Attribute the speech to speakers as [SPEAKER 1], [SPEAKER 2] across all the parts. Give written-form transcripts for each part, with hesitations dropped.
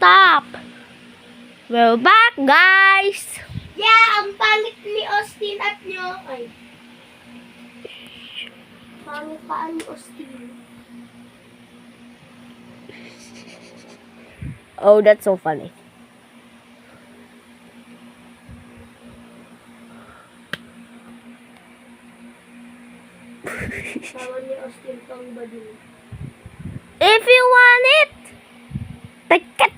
[SPEAKER 1] stop. We're back, guys.
[SPEAKER 2] Yeah, ang pangit ni Austin at nyo. Ay. Pangit pa ni Austin.
[SPEAKER 1] Oh, that's so funny.
[SPEAKER 2] Tawa ni Austin pang bading.
[SPEAKER 1] If you want it, take it.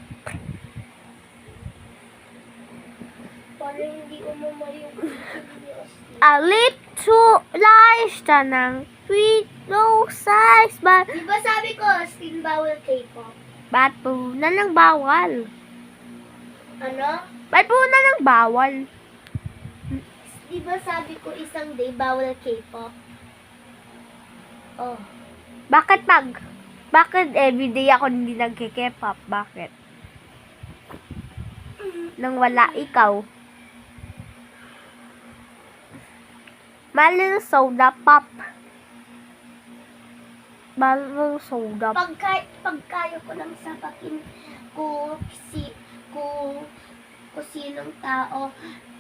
[SPEAKER 2] Para hindi umamay yung ni Austin.
[SPEAKER 1] A little lies ng sweet no size, but
[SPEAKER 2] Diba sabi ko, Austin, bawal K-pop?
[SPEAKER 1] ba't po na ng bawal?
[SPEAKER 2] Ano?
[SPEAKER 1] Ba't po na ng bawal?
[SPEAKER 2] Diba sabi ko isang day, bawal K-pop? Oh.
[SPEAKER 1] Bakit everyday ako hindi nagke-K-pop? Bakit? Nang wala ikaw. My little soda pop. My little soda pop.
[SPEAKER 2] Pagkaya ko lang sapakin ko sinong tao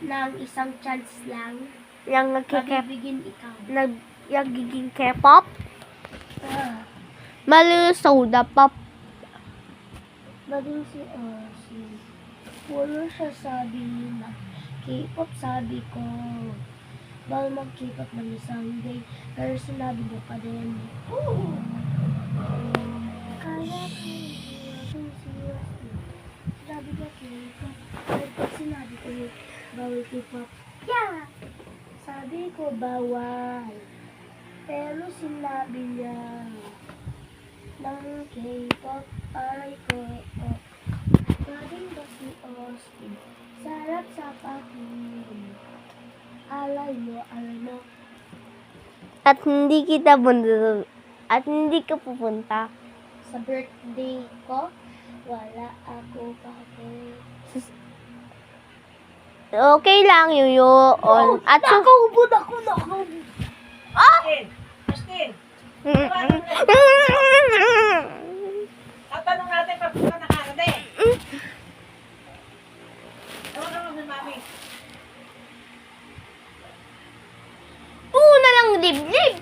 [SPEAKER 2] ng isang chance lang,
[SPEAKER 1] Yang nagke-K-pop.
[SPEAKER 2] pabibigin ikaw.
[SPEAKER 1] Nagiging K-pop.
[SPEAKER 2] Ah.
[SPEAKER 1] My little soda pop.
[SPEAKER 2] Baging si Austin. Wala siya sabi na K-pop, sabi ko. Bawal mag-K-pop man isang day. Pero sinabi niya pa din. Kaya ko si Austin. Sabi niya K-pop. Pero pag sinabi ko bawal K-pop. Yeah! Sabi ko bawal. Pero sinabi niya ng K-pop ay ko. Baging ba si Austin? Sarap sa pakin. Alay mo.
[SPEAKER 1] At hindi kita punta. At hindi ka pupunta.
[SPEAKER 2] Sa birthday ko, wala ako bakit.
[SPEAKER 1] Okay lang, Yuyo. At so,
[SPEAKER 2] Nakaubod ako.
[SPEAKER 3] Justin, tatanong natin papunta na Canada eh. Ewan naman si Mami.
[SPEAKER 1] una lang dibdib.